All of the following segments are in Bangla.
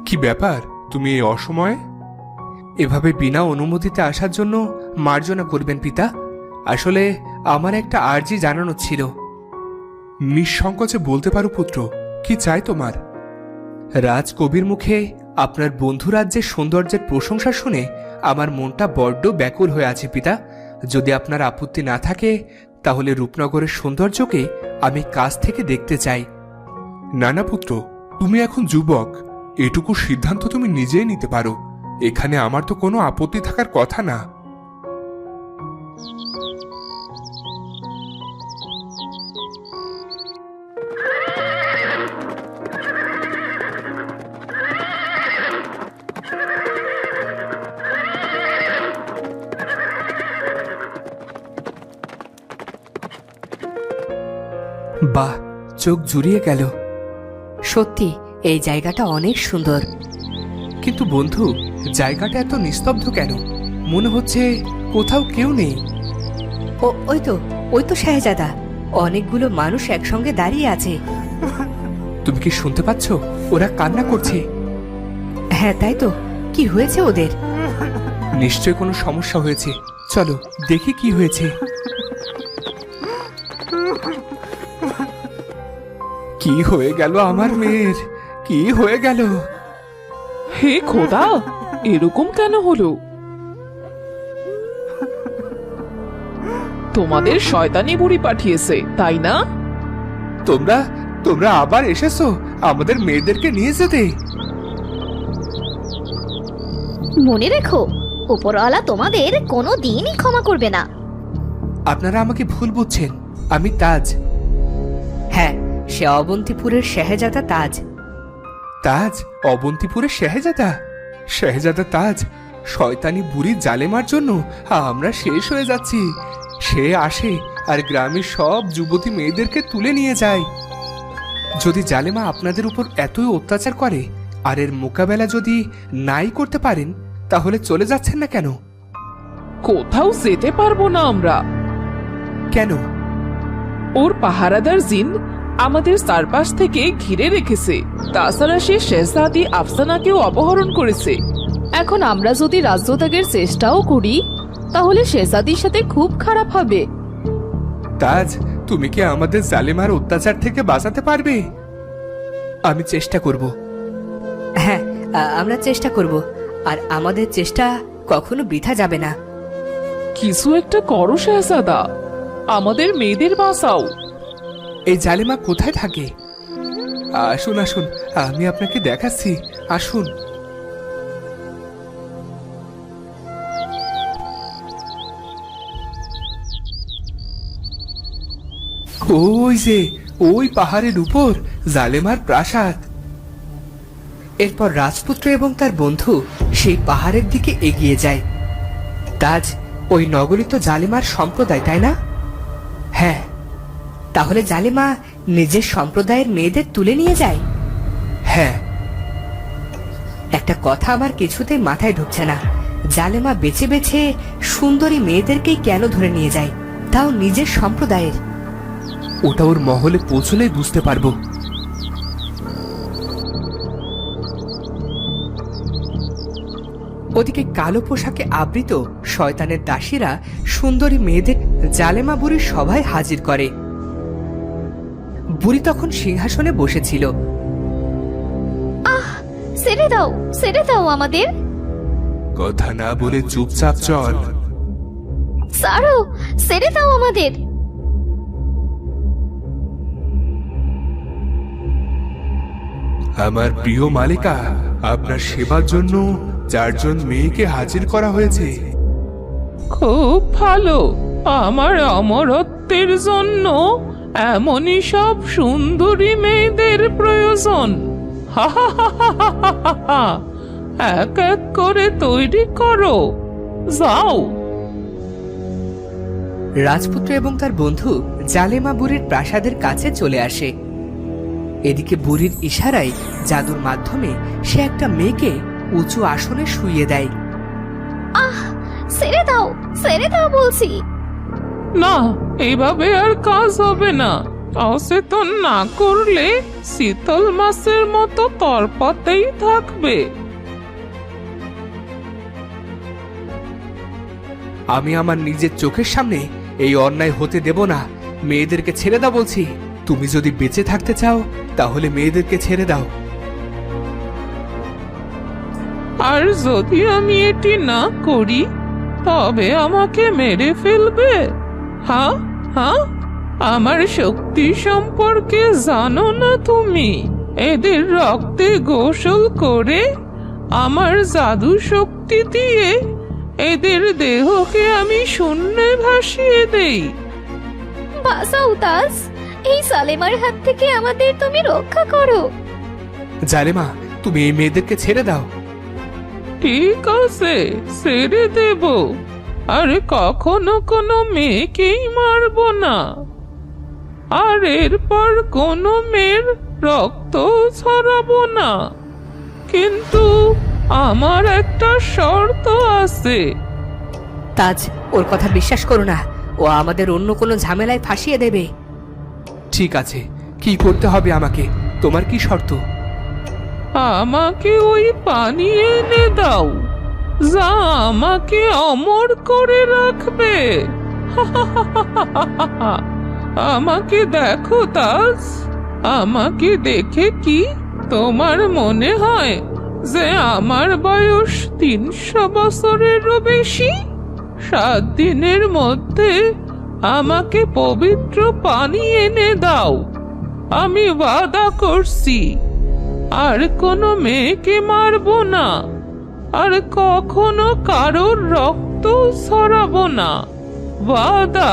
কি ব্যাপার, তুমি এই অসময়ে এভাবে বিনা অনুমতিতে আসার জন্য মার্জনা করবেন পিতা। আসলে আমার একটা আর্জি জানানো ছিল। নিঃসংকোচে বলতে পারো পুত্র, কি চাই তোমার? রাজকবির মুখে আপনার বন্ধু রাজ্যের সৌন্দর্যের প্রশংসা শুনে আমার মনটা বড্ড ব্যাকুল হয়ে আছে পিতা। যদি আপনার আপত্তি না থাকে তাহলে রূপনগরের সৌন্দর্যকে আমি কাছ থেকে দেখতে চাই। না না পুত্র, তুমি এখন যুবক, এটুকু সিদ্ধান্ত তুমি নিজেই নিতে পারো। এখানে আমার তো কোনো আপত্তি থাকার কথা না। বাহ, চোখ জুড়িয়ে গেল। সত্যি এই জায়গাটা অনেক সুন্দর। কিন্তু বন্ধু, জায়গাটা এত নিস্তব্ধ কেন? মনে হচ্ছে কোথাও কেউ নেই। ওই তো শাহজাদা, অনেকগুলো মানুষ একসঙ্গে দাঁড়িয়ে আছে। তুমি কি শুনতে পাচ্ছ? ওরা কান্না করছে। হ্যাঁ তাই তো, কি হয়েছে ওদের? নিশ্চয় কোনো সমস্যা হয়েছে, চলো দেখি কি হয়েছে। কি হয়ে গেল আমার মেয়ের? কি হয়ে গেল? হে খোদা, এরকম কেন হলো? তোমাদের শয়তানি বুড়ি পাঠিয়েছে, তাই না? তোমরা তোমরা আবার এসেছো আমাদের মেয়েদেরকে নিয়ে যেতে? মনে রেখো, উপরওয়ালা তোমাদের কোনো দিনই ক্ষমা করবে না। আপনারা আমাকে ভুল বুঝছেন, আমি তাজ। হ্যাঁ, সে অবন্তিপুরের শাহজাদা তাজ। তাজ? অবন্তিপুরের শাহজাদা? শাহজাদা তাজ? শয়তানি বুড়ি জালেমার জন্য আমরা শেষ হয়ে যাচ্ছি। সে আসে আর গ্রামের সব যুবতী মেয়েদেরকে তুলে নিয়ে যায়। যদি জালেমা আপনাদের উপর এতই অত্যাচার করে আর এর মোকাবেলা যদি নাই করতে পারেন, তাহলে চলে যাচ্ছেন না কেন? কোথাও যেতে পারবো না আমরা। কেন? ওর পাহারাদার জিন আমাদের চারপাশ থেকে ঘিরে রেখেছে। তাছাড়া সে শেহজাদি আফসানাকেও অপহরণ করেছে। এখন আমরা যদি রাজ্যত্যাগের চেষ্টাও করি তাহলে শেহজাদির সাথে খুব খারাপ হবে। তাজ, তুমি কি আমাদের জালেমার অত্যাচার থেকে বাঁচাতে পারবে? আমি চেষ্টা করব। হ্যাঁ, আমরা চেষ্টা করব, আর আমাদের চেষ্টা কখনো বৃথা যাবে না। কিছু একটা করো শেহজাদা, আমাদের মেয়েদের বাঁচাও। এই জালেমা কোথায় থাকে? আসুন আসুন, আমি আপনাকে দেখাচ্ছি, আসুন। ওই যে, ওই পাহাড়ের উপর জালেমার প্রাসাদ। এরপর রাজপুত্র এবং তার বন্ধু সেই পাহাড়ের দিকে এগিয়ে যায়। তাজ, ওই নগরী তো জালিমার সম্প্রদায়, তাই না? হ্যাঁ, তাহলে জালিমা নিজের সম্প্রদায়ের মেয়েদের তুলে নিয়ে যায়? হ্যাঁ। একটা কথা আমার কিছুতেই মাথায় ঢুকছে না, জালেমা বেছে বেছে সুন্দরী মেয়েদেরকেই কেন ধরে নিয়ে যায়, তাও নিজের সম্প্রদায়ের? ওটা ওর মহলে পৌঁছলেই বুঝতে পারবো। ওদিকে কালো পোশাকে আবৃত শয়তানের দাসীরা সুন্দরী মেয়েদের জালেমা বুড়ির সভায় হাজির করে। বুড়ি তখন সিংহাসনে বসেছিল। ছেড়ে দাও আমাদের। কথা না বলে চুপচাপ চল। ছাড়ো, ছেড়ে দাও আমাদের। আমার প্রিয় মালিকা, আপনার সেবার জন্য 4 জন মেয়েকে হাজির করা হয়েছে। খুব ভালো, আমার অমরত্বের জন্য এমনই সব সুন্দরী মেয়েদের প্রয়োজন। হা হা হা হা হা হা হা। এক এক করে তৈরি করো, যাও। রাজপুত্র এবং তার বন্ধু জালেমা বুড়ির প্রাসাদের কাছে চলে আসে। এদিকে বুড়ির ইশারায় জাদুর মাধ্যমে সে একটা মেয়েকে উঁচু আসনে শুইয়ে দেয়। ছেড়ে দাও বলছি। না, এভাবে আর কাজ হবে না। অচেতন না করলে শীতল মাছের মতো তরপাতেই থাকবে। আমি আমার নিজের চোখের সামনে এই অন্যায় হতে দেব না। মেয়েদেরকে ছেড়ে দাও বলছি। তুমি যদি বেঁচে থাকতে চাও তাহলে মেয়েদেরকে ছেড়ে দাও। আর যদি আমি এটি না করি তবে আমাকে মেরে ফেলবে? হ্যাঁ হ্যাঁ, আমার শক্তি সম্পর্কে জানো না তুমি? এদের রক্তে গোসল করে আমার জাদু শক্তি দিয়ে এদের দেহকে আমি শূন্যে ভাসিয়ে দেই। বাঁচাও তাজ, এই সালেমার হাত থেকে আমাদের তুমি রক্ষা করো। জালেমা, তুমি এই মেয়েদেরকে ছেড়ে দাও। ঠিক আছে, ছেড়ে দেব। আর কখনো কোনো মেয়েকেই মারব না। আর এরপর কোনো মেয়ের রক্ত ছড়াবো না। কিন্তু আমার একটা শর্ত আছে। তাজ, ওর কথা বিশ্বাস করো না। ও আমাদের অন্য কোনো ঝামেলায় ফাঁসিয়ে দেবে। ঠিক আছে, কি করতে হবে আমাকে? তোমার কি শর্ত? আমাকে ওই পানি এনে দাও, যা আমাকে অমর করে রাখবে। আমাকে দেখো তাজ, আমাকে দেখে কি তোমার মনে হয় যে আমার বয়স 300 বছরেরও বেশি? 7 দিনের মধ্যে আমাকে পবিত্র পানি এনে দাও। আমি ওয়াদা করছি আর কোনো মেয়েকে মারবো না, আর কখনো কারোর রক্ত ছড়াবো না। ওয়াদা।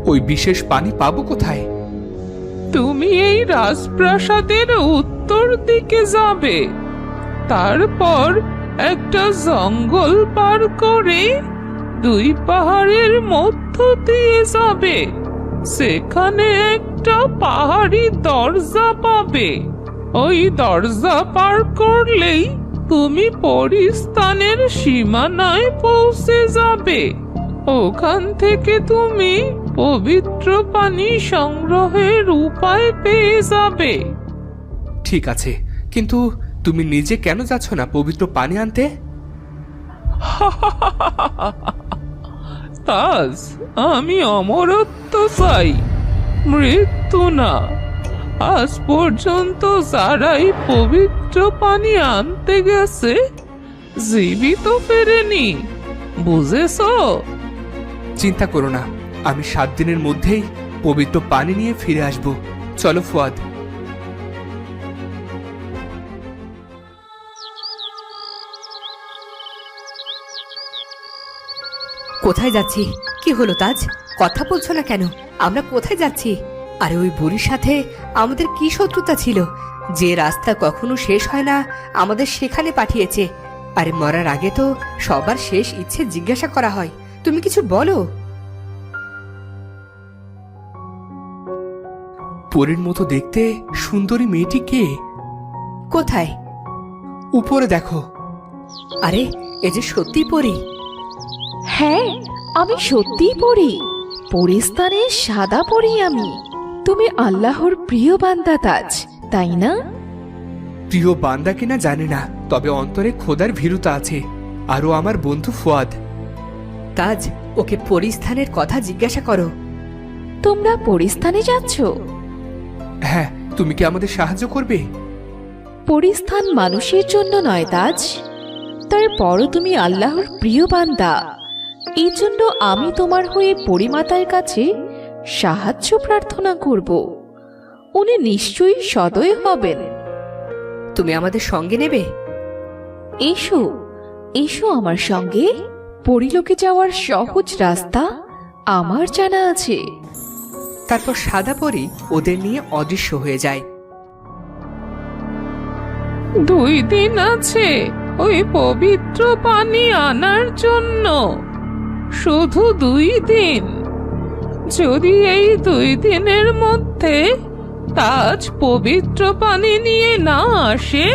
ওই বিশেষ পানি পাবো কোথায়? তুমি এই রাজপ্রাসাদের উত্তর দিকে যাবে, তারপর একটা জঙ্গল পার করে 2 পাহাড়ের মধ্য দিয়ে যাবে। সেখানে একটা পাহাড়ি দরজা পাবে। ওই দরজা পার করলেই তুমি পরিস্থানের সীমানায় পৌঁছে যাবে। ওখান থেকে তুমি পবিত্র পানি সংগ্রহের উপায় পেয়ে যাবে। ঠিক আছে, কিন্তু তুমি নিজে কেন যাচ্ছ না পবিত্র পানি আনতে? তাজ, আমি অমরত্ব চাই, মৃত্যু না। আজ পর্যন্ত যারাই পবিত্র পানি আনতে গেছে জীবিত ফেরেনি, বুঝেছো? চিন্তা করো না, আমি 7 দিনের মধ্যেই পবিত্র পানি নিয়ে ফিরে আসব। চলো ফুয়াদ। কোথায় যাচ্ছি? কি হলো তাজ, কথা বলছো না কেন? আমরা কোথায় যাচ্ছি? আরে ওই বুড়ির সাথে আমাদের কি শত্রুতা ছিল? যে রাস্তা কখনো শেষ হয় না আমাদের সেখানে পাঠিয়েছে। আরে মরার আগে তো সবার শেষ ইচ্ছে জিজ্ঞাসা করা হয়। তুমি কিছু বলো। পরীর মতো দেখতে সুন্দরী মেয়েটি কে? কোথায়? উপরে দেখো। আরে এ যে সত্যি পরী। হ্যাঁ, আমি সত্যিই পড়ি। পরিস্তানে সাদা পড়ি আমি। তুমি আল্লাহর প্রিয় বান্দা তাজ, তাই না? প্রিয় বান্দা কিনা জানি না, তবে অন্তরে খোদার ভীরুতা আছে। আরও আমার বন্ধু ফুয়াদ। তাজ, ওকে পরিস্থানের কথা জিজ্ঞাসা করো। তোমরা পরিস্তানে যাচ্ছ? হ্যাঁ, তুমি কি আমাদের সাহায্য করবে? পরিস্থান মানুষের জন্য নয় তাজ, তারপরও তুমি আল্লাহর প্রিয় বান্দা। এই জন্য আমি তোমার হয়ে পরিমাতার কাছে সাহায্য প্রার্থনা করব। উনি নিশ্চয়ই সদয় হবেন। তুমি আমাদের সঙ্গে নেবে? এসো, এসো আমার সঙ্গে। পরিলোকে যাওয়ার সহজ রাস্তা আমার জানা আছে। তারপর সাদা পরী ওদের নিয়ে অদৃশ্য হয়ে যায়। 2 দিন আছে ওই পবিত্র পানি আনার জন্য, শুধু 2 দিন। যদি এই 2 দিনের মধ্যে তাজ পবিত্র পানি নিয়ে না আসে,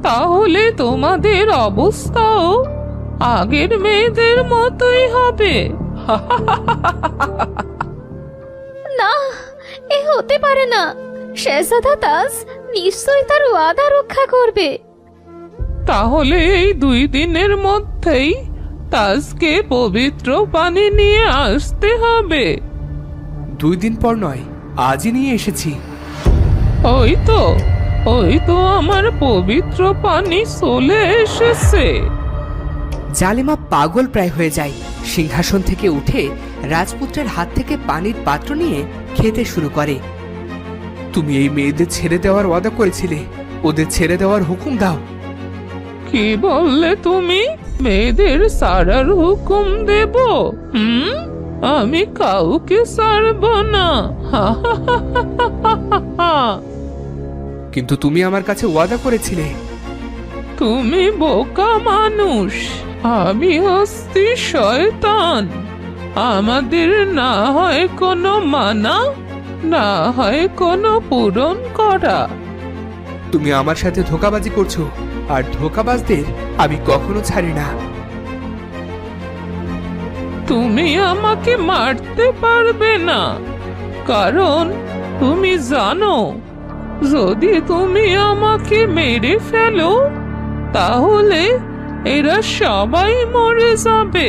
তাহলে তোমাদের অবস্থাও আগের মেয়েদের মতোই হবে। এ হতে পারে না। শেহজাদা তাজ নিশ্চয়ই তার ওয়াদা রক্ষা করবে। তাহলে এই 2 দিনের মধ্যেই তাজকে পবিত্র পানি নিয়ে আসতে হবে। 2 দিন পর নয়, আজই নিয়ে এসেছি। ওই তো আমার পবিত্র পানি চলে এসেছে। জালিমা পাগল প্রায় হয়ে যায়। সিংহাসন থেকে উঠে রাজপুত্রের হাত থেকে পানির পাত্র নিয়ে খেতে শুরু করে। তুমি এই মেয়েদের ছেড়ে দেওয়ার ওয়াদা করেছিলে, ওদের ছেড়ে দেওয়ার হুকুম দাও। কি বললে তুমি? মেয়েদের সারার হুকুম দেব? আমি কাউকে ছাড়ব না। কিন্তু তুমি আমার কাছে ওয়াদা করেছিলে। তুমি বোকা মানুষ, আমি হচ্ছি শয়তান। আমাদের না হয় কোনো মানা, না হয় কোনো পূরণ করা। তুমি আমার সাথে ধোঁকাবাজি করছো, আর ধোঁকাবাজদের আমি কখনো ছাড়ি না। তুমি আমাকে মারতে পারবে না, কারণ তুমি জানো যদি তুমি আমাকে মেরে ফেলো তাহলে এরা সবাই মরে যাবে,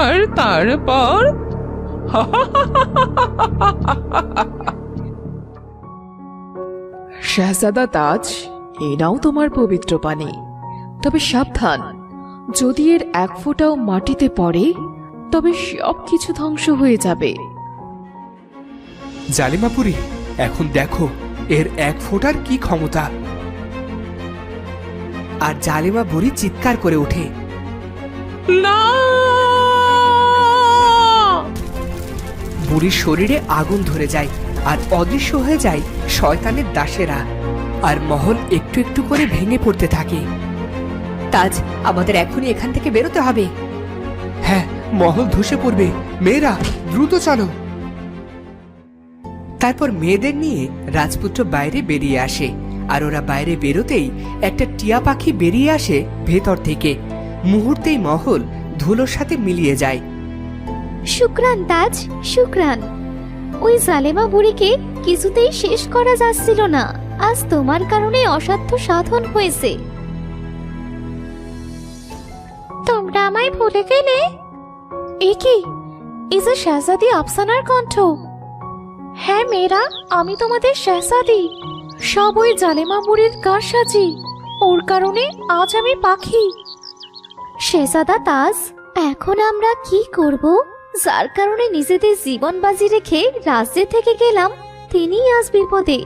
আর তারপর শাহজাদা তাজ, এনাও তোমার পবিত্র পানি। তবে সাবধান, যদি এর 1 ফোঁটাও মাটিতে পড়ে তবে সবকিছু ধ্বংস হয়ে যাবে। জালিমাপুরি, এখন দেখো এর 1 ফোঁটার কি ক্ষমতা। আর জালিমা বুড়ি চিৎকার করে ওঠে। না! বুড়ির শরীরে আগুন ধরে যায় আর অদৃশ্য হয়ে যায় শয়তানের দাসেরা, আর মহল একটু একটু করে ভেঙে পড়তে থাকে। তাজ, আমাদের এখনই এখান থেকে বেরোতে হবে। হ্যাঁ, মহল ধসে পড়বে। মেয়েরা দ্রুত চলো। তারপর মেয়েদের নিয়ে রাজপুত্র বাইরে বেরিয়ে আসে, আর ওরা বাইরে বেরোতেই একটা টিয়া পাখি বেরিয়ে আসে ভেতর থেকে। মুহূর্তেই মহল ধুলোর সাথে মিলিয়ে যায়। শুক্রান তাজ, শুক্রান। ওই জালেমা বুড়িকে কিছুতেই শেষ করা যাচ্ছিল না। আজ তোমার কারণে অসাধ্য সাধন হয়েছে। তোমরা আমায় ভুলে গেলে? এ কি? এই যে শাহজাদি আফসানার কণ্ঠ। হ্যাঁ মেয়েরা, আমি তোমাদের শাহজাদি। সব ওই জালেমা বুড়ির কারসাজি। ওর কারণে আজ আমি পাখি। শেহজাদা তাজ, এখন আমরা কি করব? যার কারণে নিজেদের জীবন বাজি রেখে রাজ্যে থেকে গেলাম, তিনিই আজ বিপদে।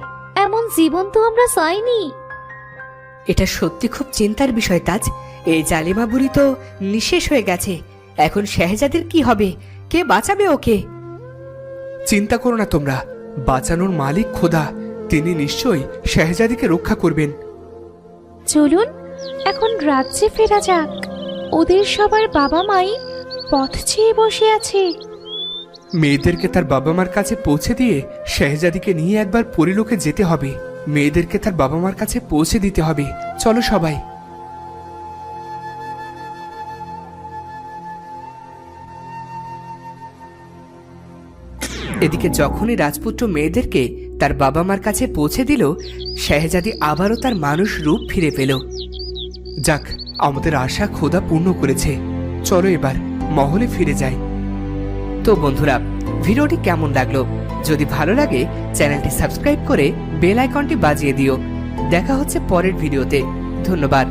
এমন জীবন তো আমরা চাইনি। এটা সত্যি খুব চিন্তার বিষয় তাজ। এই জালিমা বুড়ি তো নিঃশেষ হয়ে গেছে। এখন শাহজাদির কি হবে? কে বাঁচাবে ওকে? চিন্তা করো না তোমরা, বাঁচানোর মালিক খোদা, তিনি নিশ্চয়ই শাহজাদিকে রক্ষা করবেন। চলুন এখন রাজ্যে ফেরা যাক। ওদের সবার বাবা মাই পথ চেয়ে বসে আছে। মেয়েদেরকে তার বাবা মার কাছে পৌঁছে দিয়ে শাহজাদিকে নিয়ে একবার পরিলোকে যেতে হবে। মেয়েদেরকে তার বাবা মার কাছে পৌঁছে দিতে হবে। চলো সবাই। এদিকে যখনই রাজপুত্র মেয়েদেরকে তার বাবা মার কাছে পৌঁছে দিল, শাহজাদি আবারও তার মানুষ রূপ ফিরে পেল। যাক, আমাদের আশা খোদা পূর্ণ করেছে। চলো এবার মহলে ফিরে যাই। তো বন্ধুরা, ভিডিওটি কেমন লাগলো? যদি ভালো লাগে চ্যানেলটি সাবস্ক্রাইব করে বেল আইকনটি বাজিয়ে দিও। দেখা হচ্ছে পরের ভিডিওতে। ধন্যবাদ।